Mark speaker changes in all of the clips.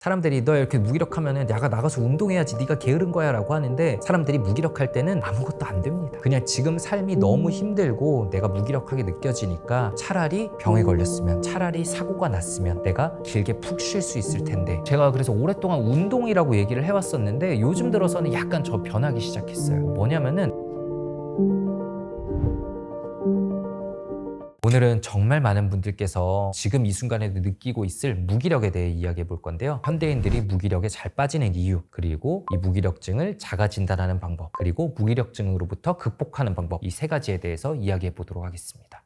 Speaker 1: 사람들이 너 이렇게 무기력하면은 야가 나가서 운동해야지 네가 게으른 거야 라고 하는데, 사람들이 무기력할 때는 아무것도 안 됩니다. 그냥 지금 삶이 너무 힘들고 내가 무기력하게 느껴지니까 차라리 병에 걸렸으면, 차라리 사고가 났으면 내가 길게 푹 쉴 수 있을 텐데. 제가 그래서 오랫동안 운동이라고 얘기를 해왔었는데 요즘 들어서는 약간 저 변하기 시작했어요. 뭐냐면은 오늘은 정말 많은 분들께서 지금 이 순간에도 느끼고 있을 무기력에 대해 이야기해 볼 건데요. 현대인들이 무기력에 잘 빠지는 이유, 그리고 이 무기력증을 자가 진단하는 방법, 그리고 무기력증으로부터 극복하는 방법, 이 세 가지에 대해서 이야기해 보도록 하겠습니다.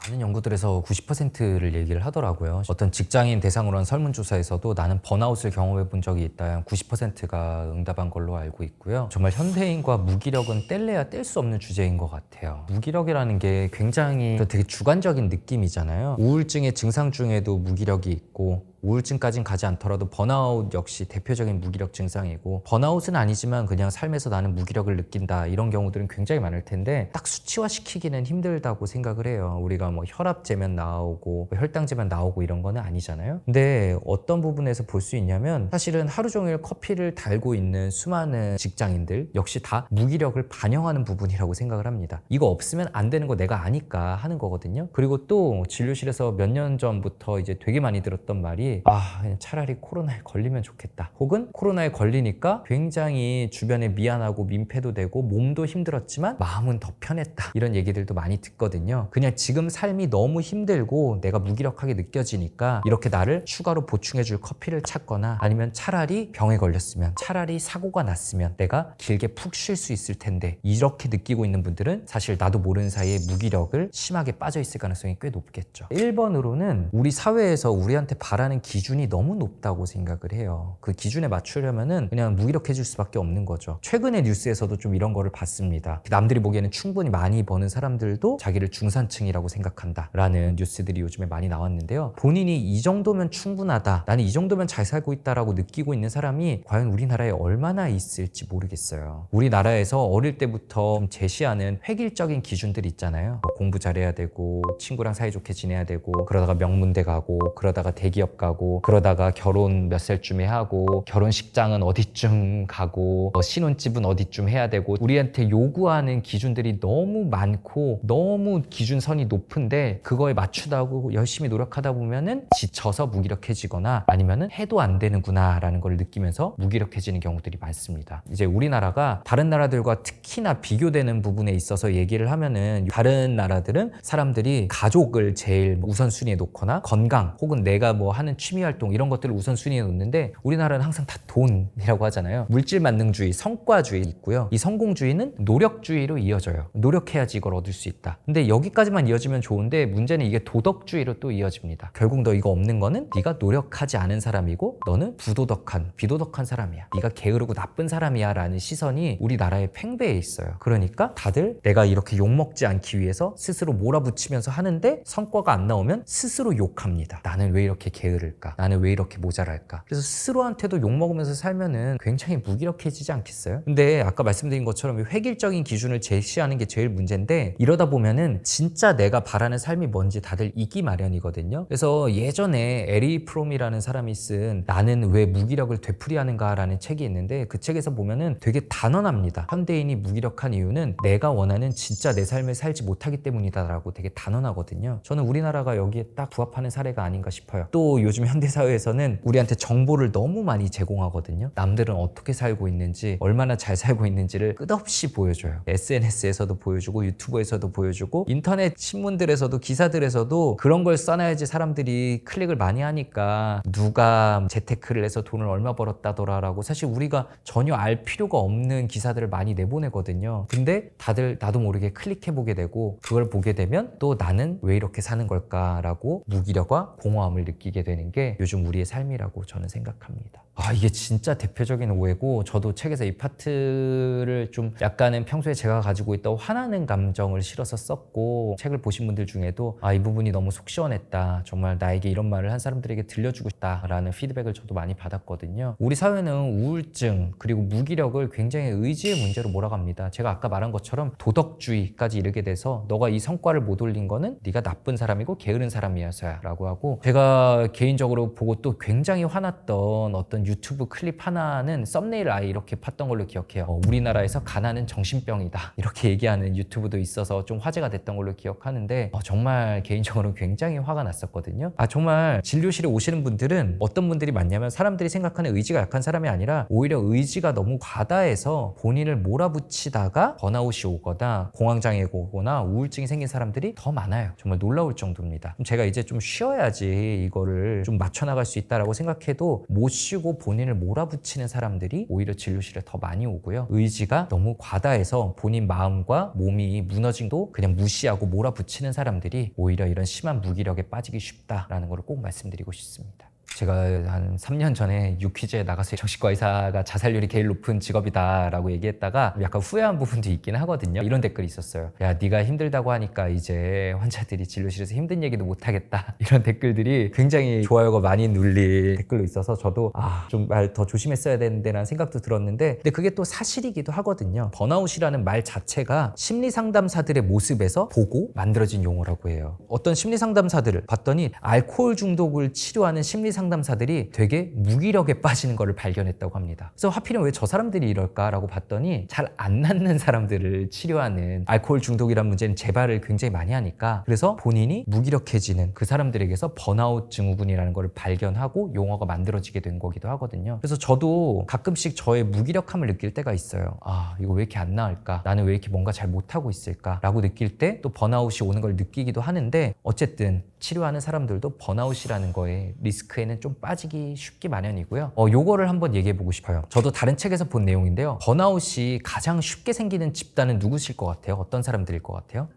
Speaker 1: 많은 연구들에서 90%를 얘기를 하더라고요. 어떤 직장인 대상으로 한 설문조사에서도 나는 번아웃을 경험해 본 적이 있다, 90%가 응답한 걸로 알고 있고요. 정말 현대인과 무기력은 뗄래야 뗄 수 없는 주제인 것 같아요. 무기력이라는 게 굉장히 되게 주관적인 느낌이잖아요. 우울증의 증상 중에도 무기력이 있고, 우울증까진 가지 않더라도 번아웃 역시 대표적인 무기력 증상이고, 번아웃은 아니지만 그냥 삶에서 나는 무기력을 느낀다, 이런 경우들은 굉장히 많을 텐데 딱 수치화시키기는 힘들다고 생각을 해요. 우리가 뭐 혈압 재면 나오고 혈당 재면 나오고 이런 거는 아니잖아요. 근데 어떤 부분에서 볼 수 있냐면, 사실은 하루 종일 커피를 달고 있는 수많은 직장인들 역시 다 무기력을 반영하는 부분이라고 생각을 합니다. 이거 없으면 안 되는 거 내가 아니까 하는 거거든요. 그리고 또 진료실에서 몇 년 전부터 이제 되게 많이 들었던 말이, 그냥 차라리 코로나에 걸리면 좋겠다, 혹은 코로나에 걸리니까 굉장히 주변에 미안하고 민폐도 되고 몸도 힘들었지만 마음은 더 편했다, 이런 얘기들도 많이 듣거든요. 그냥 지금 삶이 너무 힘들고 내가 무기력하게 느껴지니까 이렇게 나를 추가로 보충해줄 커피를 찾거나, 아니면 차라리 병에 걸렸으면, 차라리 사고가 났으면 내가 길게 푹 쉴 수 있을 텐데, 이렇게 느끼고 있는 분들은 사실 나도 모르는 사이에 무기력을 심하게 빠져 있을 가능성이 꽤 높겠죠. 1번으로는 우리 사회에서 우리한테 바라는 기준이 너무 높다고 생각을 해요. 그 기준에 맞추려면은 그냥 무기력해질 수밖에 없는 거죠. 최근에 뉴스에서도 좀 이런 거를 봤습니다. 남들이 보기에는 충분히 많이 버는 사람들도 자기를 중산층이라고 생각한다 라는 뉴스들이 요즘에 많이 나왔는데요. 본인이 이 정도면 충분하다, 나는 이 정도면 잘 살고 있다라고 느끼고 있는 사람이 과연 우리나라에 얼마나 있을지 모르겠어요. 우리나라에서 어릴 때부터 좀 제시하는 획일적인 기준들이 있잖아요. 뭐 공부 잘해야 되고, 친구랑 사이좋게 지내야 되고, 그러다가 명문대 가고, 그러다가 대기업 가고, 그러다가 결혼 몇 살쯤에 하고, 결혼식장은 어디쯤 가고, 신혼집은 어디쯤 해야 되고, 우리한테 요구하는 기준들이 너무 많고 너무 기준선이 높은데 그거에 맞추다고 열심히 노력하다 보면은 지쳐서 무기력해지거나, 아니면은 해도 안 되는구나 라는 걸 느끼면서 무기력해지는 경우들이 많습니다. 이제 우리나라가 다른 나라들과 특히나 비교되는 부분에 있어서 얘기를 하면은, 다른 나라들은 사람들이 가족을 제일 우선순위에 놓거나 건강, 혹은 내가 뭐 하는 취미활동, 이런 것들을 우선순위에 놓는데, 우리나라는 항상 다 돈이라고 하잖아요. 물질만능주의, 성과주의 있고요. 이 성공주의는 노력주의로 이어져요. 노력해야지 이걸 얻을 수 있다. 근데 여기까지만 이어지면 좋은데, 문제는 이게 도덕주의로 또 이어집니다. 결국 너 이거 없는 거는 네가 노력하지 않은 사람이고, 너는 부도덕한, 비도덕한 사람이야, 네가 게으르고 나쁜 사람이야 라는 시선이 우리나라에 팽배해 있어요. 그러니까 다들 내가 이렇게 욕먹지 않기 위해서 스스로 몰아붙이면서 하는데, 성과가 안 나오면 스스로 욕합니다. 나는 왜 이렇게 게으를까? 나는 왜 이렇게 모자랄까? 그래서 스스로한테도 욕먹으면서 살면은 굉장히 무기력해지지 않겠어요? 근데 아까 말씀드린 것처럼 획일적인 기준을 제시하는 게 제일 문제인데, 이러다 보면은 진짜 내가 바라는 삶이 뭔지 다들 잊기 마련이거든요. 그래서 예전에 에리 프롬이라는 사람이 쓴 나는 왜 무기력을 되풀이하는가 라는 책이 있는데, 그 책에서 보면은 되게 단언합니다. 현대인이 무기력한 이유는 내가 원하는 진짜 내 삶을 살지 못하기 때문이다 라고 되게 단언하거든요. 저는 우리나라가 여기에 딱 부합하는 사례가 아닌가 싶어요. 또 요즘 현대사회에서는 우리한테 정보를 너무 많이 제공하거든요. 남들은 어떻게 살고 있는지, 얼마나 잘 살고 있는지를 끝없이 보여줘요. SNS에서도 보여주고, 유튜브에서도 보여주고, 인터넷 신문들에서도, 기사들에서도 그런 걸 써놔야지 사람들이 클릭을 많이 하니까, 누가 재테크를 해서 돈을 얼마 벌었다더라 라고 사실 우리가 전혀 알 필요가 없는 기사들을 많이 내보내거든요. 근데 다들 나도 모르게 클릭해보게 되고, 그걸 보게 되면 또 나는 왜 이렇게 사는 걸까 라고 무기력과 공허함을 느끼게 되는 게 요즘 우리의 삶이라고 저는 생각합니다. 이게 진짜 대표적인 오해고, 저도 책에서 이 파트를 좀 약간은 평소에 제가 가지고 있던 화나는 감정을 실어서 썼고, 책을 보신 분들 중에도 이 부분이 너무 속 시원했다, 정말 나에게 이런 말을 한 사람들에게 들려주고 싶다 라는 피드백을 저도 많이 받았거든요. 우리 사회는 우울증 그리고 무기력을 굉장히 의지의 문제로 몰아갑니다. 제가 아까 말한 것처럼 도덕주의까지 이르게 돼서 너가 이 성과를 못 올린 거는 네가 나쁜 사람이고 게으른 사람이어서야 라고 하고, 제가 개인적으로 보고 또 굉장히 화났던 어떤 유튜브 클립 하나는 썸네일 아예 이렇게 팠던 걸로 기억해요. 우리나라에서 가난은 정신병이다 이렇게 얘기하는 유튜브도 있어서 좀 화제가 됐던 걸로 기억하는데, 정말 개인적으로 굉장히 화가 났었거든요. 정말 진료실에 오시는 분들은 어떤 분들이 많냐면, 사람들이 생각하는 의지가 약한 사람이 아니라 오히려 의지가 너무 과다해서 본인을 몰아붙이다가 번아웃이 오거나 공황장애가 오거나 우울증이 생긴 사람들이 더 많아요. 정말 놀라울 정도입니다. 제가 이제 좀 쉬어야지 이거를 좀 맞춰나갈 수 있다라고 생각해도 못 쉬고 본인을 몰아붙이는 사람들이 오히려 진료실에 더 많이 오고요. 의지가 너무 과다해서 본인 마음과 몸이 무너진도 그냥 무시하고 몰아붙이는 사람들이 오히려 이런 심한 무기력에 빠지기 쉽다라는 걸 꼭 말씀드리고 싶습니다. 제가 한 3년 전에 유퀴즈에 나가서 정신과 의사가 자살률이 제일 높은 직업이다라고 얘기했다가 약간 후회한 부분도 있긴 하거든요. 이런 댓글이 있었어요. 야, 네가 힘들다고 하니까 이제 환자들이 진료실에서 힘든 얘기도 못하겠다. 이런 댓글들이 굉장히 좋아요가 많이 눌린 댓글로 있어서 저도 좀 말 더 조심했어야 되는데 라는 생각도 들었는데, 근데 그게 또 사실이기도 하거든요. 번아웃이라는 말 자체가 심리상담사들의 모습에서 보고 만들어진 용어라고 해요. 어떤 심리상담사들을 봤더니 알코올 중독을 치료하는 심리상담사들이 되게 무기력에 빠지는 것을 발견했다고 합니다. 그래서 하필이면 왜 저 사람들이 이럴까라고 봤더니 잘 안 낫는 사람들을 치료하는, 알코올 중독이라는 문제는 재발을 굉장히 많이 하니까, 그래서 본인이 무기력해지는 그 사람들에게서 번아웃 증후군이라는 걸 발견하고 용어가 만들어지게 된 거기도 하거든요. 그래서 저도 가끔씩 저의 무기력함을 느낄 때가 있어요. 이거 왜 이렇게 안 나을까? 나는 왜 이렇게 뭔가 잘 못하고 있을까? 라고 느낄 때 또 번아웃이 오는 걸 느끼기도 하는데, 어쨌든 치료하는 사람들도 번아웃이라는 거에 리스크에는 좀 빠지기 쉽기 마련이고요. 요거를 한번 얘기해 보고 싶어요. 저도 다른 책에서 본 내용인데요. 번아웃이 가장 쉽게 생기는 집단은 누구실 것 같아요? 어떤 사람들일 것 같아요?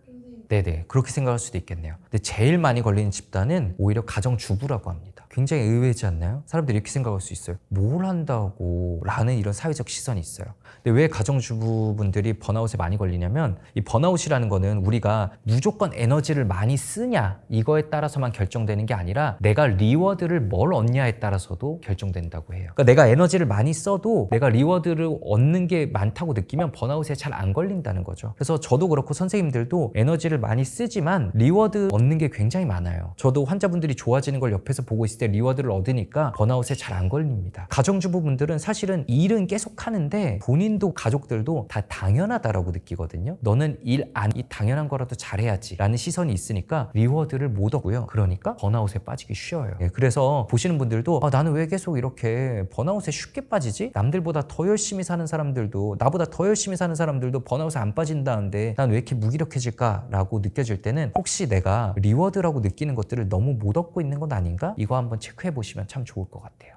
Speaker 1: 네네, 그렇게 생각할 수도 있겠네요. 근데 제일 많이 걸리는 집단은 오히려 가정주부라고 합니다. 굉장히 의외지 않나요? 사람들이 이렇게 생각할 수 있어요. 뭘 한다고 라는 이런 사회적 시선이 있어요. 근데 왜 가정주부분들이 번아웃에 많이 걸리냐면, 이 번아웃이라는 거는 우리가 무조건 에너지를 많이 쓰냐 이거에 따라서만 결정되는 게 아니라 내가 리워드를 뭘 얻냐에 따라서도 결정된다고 해요. 그러니까 내가 에너지를 많이 써도 내가 리워드를 얻는 게 많다고 느끼면 번아웃에 잘 안 걸린다는 거죠. 그래서 저도 그렇고 선생님들도 에너지를 많이 쓰지만 리워드 얻는 게 굉장히 많아요. 저도 환자분들이 좋아지는 걸 옆에서 보고 있을 때 리워드를 얻으니까 번아웃에 잘 안 걸립니다. 가정주부분들은 사실은 일은 계속 하는데 본인도 가족들도 다 당연하다라고 느끼거든요. 너는 일 이 당연한 거라도 잘해야지 라는 시선이 있으니까 리워드를 못 얻고요. 그러니까 번아웃에 빠지기 쉬워요. 그래서 보시는 분들도 나는 왜 계속 이렇게 번아웃에 쉽게 빠지지? 남들보다 더 열심히 사는 사람들도, 나보다 더 열심히 사는 사람들도 번아웃에 안 빠진다는데 난 왜 이렇게 무기력해질까? 라고 느껴질 때는 혹시 내가 리워드라고 느끼는 것들을 너무 못 얻고 있는 건 아닌가? 이거 한번 체크해 보시면 참 좋을 것 같아요.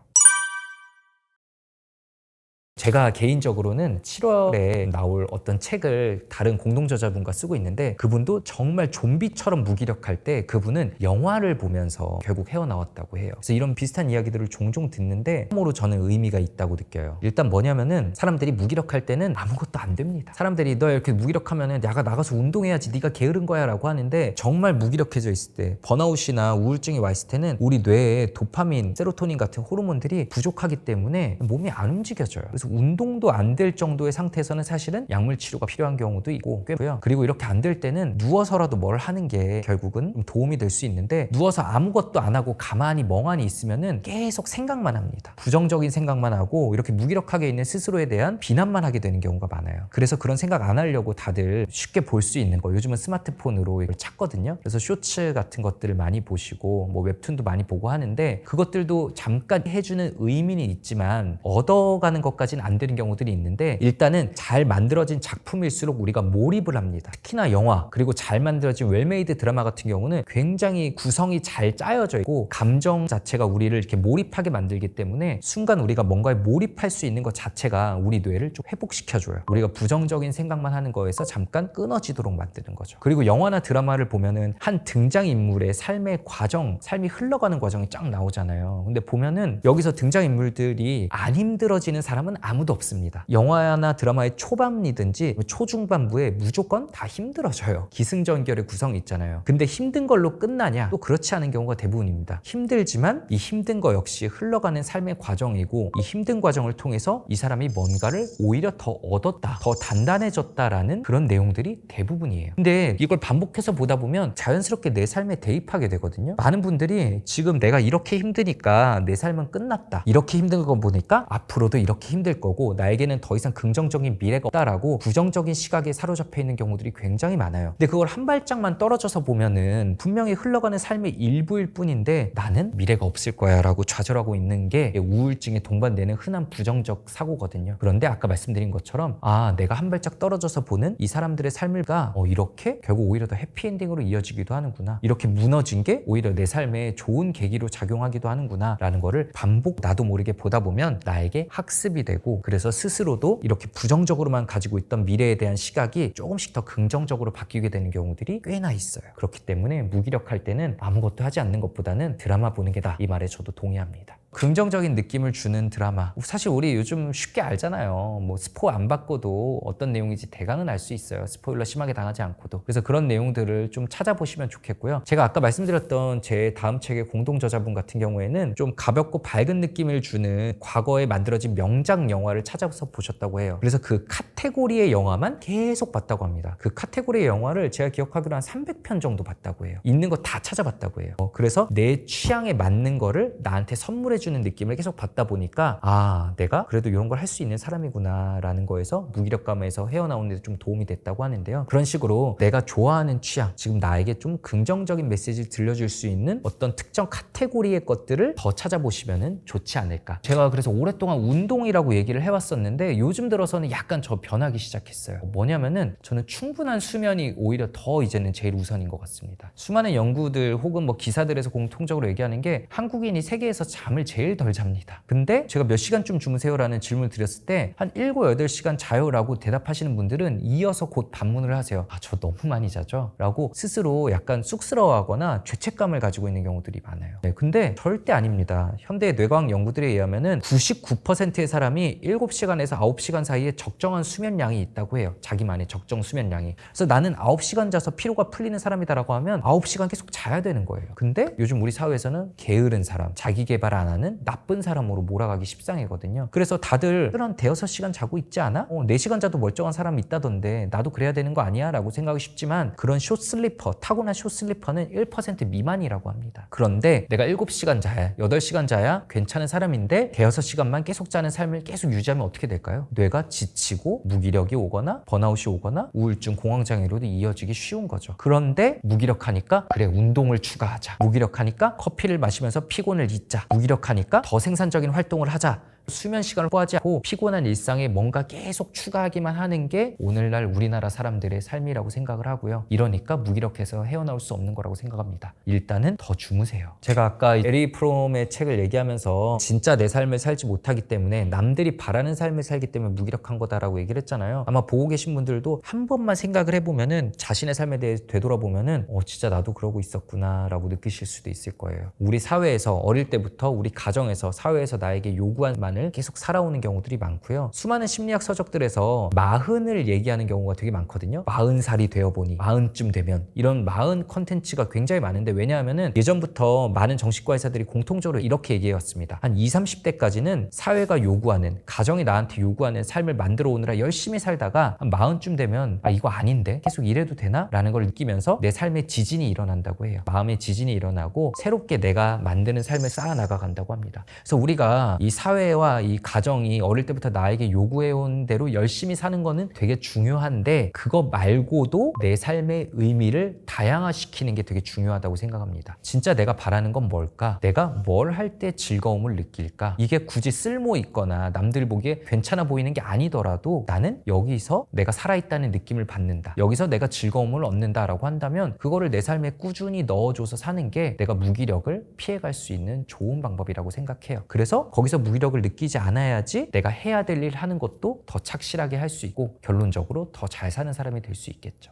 Speaker 1: 제가 개인적으로는 7월에 나올 어떤 책을 다른 공동저자분과 쓰고 있는데, 그분도 정말 좀비처럼 무기력할 때 그분은 영화를 보면서 결국 헤어나왔다고 해요. 그래서 이런 비슷한 이야기들을 종종 듣는데 참으로 저는 의미가 있다고 느껴요. 일단 뭐냐면은, 사람들이 무기력할 때는 아무것도 안 됩니다. 사람들이 너 이렇게 무기력하면은 야가 나가서 운동해야지, 네가 게으른 거야 라고 하는데, 정말 무기력해져 있을 때, 번아웃이나 우울증이 와 있을 때는 우리 뇌에 도파민, 세로토닌 같은 호르몬들이 부족하기 때문에 몸이 안 움직여져요. 그래서 운동도 안 될 정도의 상태에서는 사실은 약물 치료가 필요한 경우도 있고 꽤고요. 그리고 이렇게 안 될 때는 누워서라도 뭘 하는 게 결국은 도움이 될 수 있는데, 누워서 아무것도 안 하고 가만히 멍하니 있으면은 계속 생각만 합니다. 부정적인 생각만 하고 이렇게 무기력하게 있는 스스로에 대한 비난만 하게 되는 경우가 많아요. 그래서 그런 생각 안 하려고 다들 쉽게 볼 수 있는 거, 요즘은 스마트폰으로 이걸 찾거든요. 그래서 쇼츠 같은 것들을 많이 보시고 뭐 웹툰도 많이 보고 하는데, 그것들도 잠깐 해주는 의미는 있지만 얻어가는 것까지 정도까지는 안 되는 경우들이 있는데 일단은 잘 만들어진 작품일수록 우리가 몰입을 합니다. 특히나 영화 그리고 잘 만들어진 웰메이드 드라마 같은 경우는 굉장히 구성이 잘 짜여져 있고 감정 자체가 우리를 이렇게 몰입하게 만들기 때문에 순간 우리가 뭔가에 몰입할 수 있는 것 자체가 우리 뇌를 좀 회복시켜줘요. 우리가 부정적인 생각만 하는 거에서 잠깐 끊어지도록 만드는 거죠. 그리고 영화나 드라마를 보면은 한 등장인물의 삶의 과정, 삶이 흘러가는 과정이 쫙 나오잖아요. 근데 보면은 여기서 등장인물들이 안 힘들어지는 사람은 아무도 없습니다. 영화나 드라마의 초반이든지 초중반부에 무조건 다 힘들어져요. 기승전결의 구성이 있잖아요. 근데 힘든 걸로 끝나냐? 또 그렇지 않은 경우가 대부분입니다. 힘들지만 이 힘든 거 역시 흘러가는 삶의 과정이고 이 힘든 과정을 통해서 이 사람이 뭔가를 오히려 더 얻었다, 더 단단해졌다라는 그런 내용들이 대부분이에요. 근데 이걸 반복해서 보다 보면 자연스럽게 내 삶에 대입하게 되거든요. 많은 분들이 지금 내가 이렇게 힘드니까 내 삶은 끝났다. 이렇게 힘든 거 보니까 앞으로도 이렇게 힘들 거고 나에게는 더 이상 긍정적인 미래가 없다라고 부정적인 시각에 사로잡혀 있는 경우들이 굉장히 많아요. 근데 그걸 한 발짝만 떨어져서 보면은 분명히 흘러가는 삶의 일부일 뿐인데 나는 미래가 없을 거야 라고 좌절하고 있는 게 우울증에 동반되는 흔한 부정적 사고거든요. 그런데 아까 말씀드린 것처럼 내가 한 발짝 떨어져서 보는 이 사람들의 삶을 이렇게 결국 오히려 더 해피엔딩으로 이어지기도 하는구나. 이렇게 무너진 게 오히려 내 삶에 좋은 계기로 작용하기도 하는구나 라는 거를 반복 나도 모르게 보다 보면 나에게 학습이 되고 그래서 스스로도 이렇게 부정적으로만 가지고 있던 미래에 대한 시각이 조금씩 더 긍정적으로 바뀌게 되는 경우들이 꽤나 있어요. 그렇기 때문에 무기력할 때는 아무것도 하지 않는 것보다는 드라마 보는 게 다. 이 말에 저도 동의합니다. 긍정적인 느낌을 주는 드라마. 사실 우리 요즘 쉽게 알잖아요. 뭐 스포 안 받고도 어떤 내용인지 대강은 알 수 있어요. 스포일러 심하게 당하지 않고도. 그래서 그런 내용들을 좀 찾아보시면 좋겠고요. 제가 아까 말씀드렸던 제 다음 책의 공동저자분 같은 경우에는 좀 가볍고 밝은 느낌을 주는 과거에 만들어진 명작 영화를 찾아서 보셨다고 해요. 그래서 그 카테고리의 영화만 계속 봤다고 합니다. 그 카테고리의 영화를 제가 기억하기로 한 300편 정도 봤다고 해요. 있는 거 다 찾아봤다고 해요. 그래서 내 취향에 맞는 거를 나한테 선물해 주는 느낌을 계속 받다 보니까 내가 그래도 이런 걸 할 수 있는 사람이구나 라는 거에서 무기력감에서 헤어나오는 데 좀 도움이 됐다고 하는데요. 그런 식으로 내가 좋아하는 취향, 지금 나에게 좀 긍정적인 메시지를 들려줄 수 있는 어떤 특정 카테고리의 것들을 더 찾아보시면 좋지 않을까. 제가 그래서 오랫동안 운동이라고 얘기를 해왔었는데 요즘 들어서는 약간 저 변하기 시작했어요. 뭐냐면은 저는 충분한 수면이 오히려 더 이제는 제일 우선인 것 같습니다. 수많은 연구들 혹은 뭐 기사들에서 공통적으로 얘기하는 게 한국인이 세계에서 잠을 제일 덜 잡니다. 근데 제가 몇 시간쯤 주무세요라는 질문을 드렸을 때 한 7, 8시간 자요라고 대답하시는 분들은 이어서 곧 반문을 하세요. 저 너무 많이 자죠? 라고 스스로 약간 쑥스러워하거나 죄책감을 가지고 있는 경우들이 많아요. 근데 절대 아닙니다. 현대 뇌과학 연구들에 의하면은 99%의 사람이 7시간에서 9시간 사이에 적정한 수면량이 있다고 해요. 자기만의 적정 수면량이. 그래서 나는 9시간 자서 피로가 풀리는 사람이다라고 하면 9시간 계속 자야 되는 거예요. 근데 요즘 우리 사회에서는 게으른 사람, 자기 개발 안 하는 나쁜 사람으로 몰아가기 십상이거든요. 그래서 다들 한 대여섯 시간 자고 있지 않아? 4시간 자도 멀쩡한 사람이 있다던데 나도 그래야 되는 거 아니야? 라고 생각하기 쉽지만 그런 숏슬리퍼, 타고난 숏슬리퍼는 1% 미만이라고 합니다. 그런데 내가 7시간 자야, 8시간 자야 괜찮은 사람인데 대여섯 시간만 계속 자는 삶을 계속 유지하면 어떻게 될까요? 뇌가 지치고 무기력이 오거나 번아웃이 오거나 우울증, 공황장애로도 이어지기 쉬운 거죠. 그런데 무기력하니까 그래 운동을 추가하자. 무기력하니까 커피를 마시면서 피곤을 잊자. 무기력하니까 더 생산적인 활동을 하자. 수면 시간을 포하지않고 피곤한 일상에 뭔가 계속 추가하기만 하는 게 오늘날 우리나라 사람들의 삶이라고 생각을 하고요. 이러니까 무기력해서 헤어나올 수 없는 거라고 생각합니다. 일단은 더 주무세요. 제가 아까 에리 프롬의 책을 얘기하면서 진짜 내 삶을 살지 못하기 때문에 남들이 바라는 삶을 살기 때문에 무기력한 거다라고 얘기를 했잖아요. 아마 보고 계신 분들도 한 번만 생각을 해보면은 자신의 삶에 대해 되돌아보면은 진짜 나도 그러고 있었구나 라고 느끼실 수도 있을 거예요. 우리 사회에서 어릴 때부터 우리 가정에서 사회에서 나에게 요구한 을 계속 살아오는 경우들이 많고요. 수많은 심리학 서적들에서 마흔을 얘기하는 경우가 되게 많거든요. 40살이 되어보니, 40쯤 되면 이런 마흔 컨텐츠가 굉장히 많은데 왜냐하면은 예전부터 많은 정신과 의사들이 공통적으로 이렇게 얘기해왔습니다. 한 20, 30대까지는 사회가 요구하는, 가정이 나한테 요구하는 삶을 만들어 오느라 열심히 살다가 한 40쯤 되면 이거 아닌데? 계속 이래도 되나? 라는 걸 느끼면서 내 삶의 지진이 일어난다고 해요. 마음의 지진이 일어나고 새롭게 내가 만드는 삶을 쌓아나가 간다고 합니다. 그래서 우리가 이 사회와 사회와 이 가정이 어릴 때부터 나에게 요구해온 대로 열심히 사는 거는 되게 중요한데 그거 말고도 내 삶의 의미를 다양화시키는 게 되게 중요하다고 생각합니다. 진짜 내가 바라는 건 뭘까? 내가 뭘 할 때 즐거움을 느낄까? 이게 굳이 쓸모 있거나 남들 보기에 괜찮아 보이는 게 아니더라도 나는 여기서 내가 살아있다는 느낌을 받는다. 여기서 내가 즐거움을 얻는다라고 한다면 그거를 내 삶에 꾸준히 넣어줘서 사는 게 내가 무기력을 피해갈 수 있는 좋은 방법이라고 생각해요. 그래서 거기서 무기력을 느끼지 않아야지 내가 해야 될 일 하는 것도 더 착실하게 할 수 있고 결론적으로 더 잘 사는 사람이 될 수 있겠죠.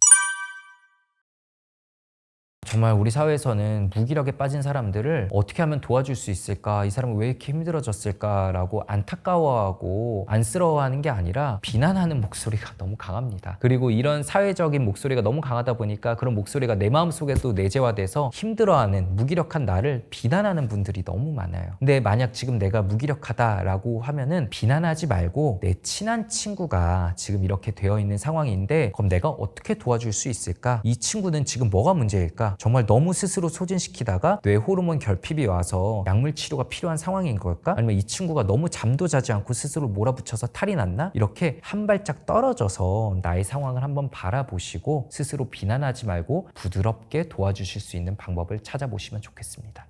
Speaker 1: 정말 우리 사회에서는 무기력에 빠진 사람들을 어떻게 하면 도와줄 수 있을까? 이 사람은 왜 이렇게 힘들어졌을까라고 안타까워하고 안쓰러워하는 게 아니라 비난하는 목소리가 너무 강합니다. 그리고 이런 사회적인 목소리가 너무 강하다 보니까 그런 목소리가 내 마음속에 또 내재화돼서 힘들어하는 무기력한 나를 비난하는 분들이 너무 많아요. 근데 만약 지금 내가 무기력하다라고 하면은 비난하지 말고 내 친한 친구가 지금 이렇게 되어 있는 상황인데 그럼 내가 어떻게 도와줄 수 있을까? 이 친구는 지금 뭐가 문제일까? 정말 너무 스스로 소진시키다가 뇌 호르몬 결핍이 와서 약물 치료가 필요한 상황인 걸까? 아니면 이 친구가 너무 잠도 자지 않고 스스로 몰아붙여서 탈이 났나? 이렇게 한 발짝 떨어져서 나의 상황을 한번 바라보시고 스스로 비난하지 말고 부드럽게 도와주실 수 있는 방법을 찾아보시면 좋겠습니다.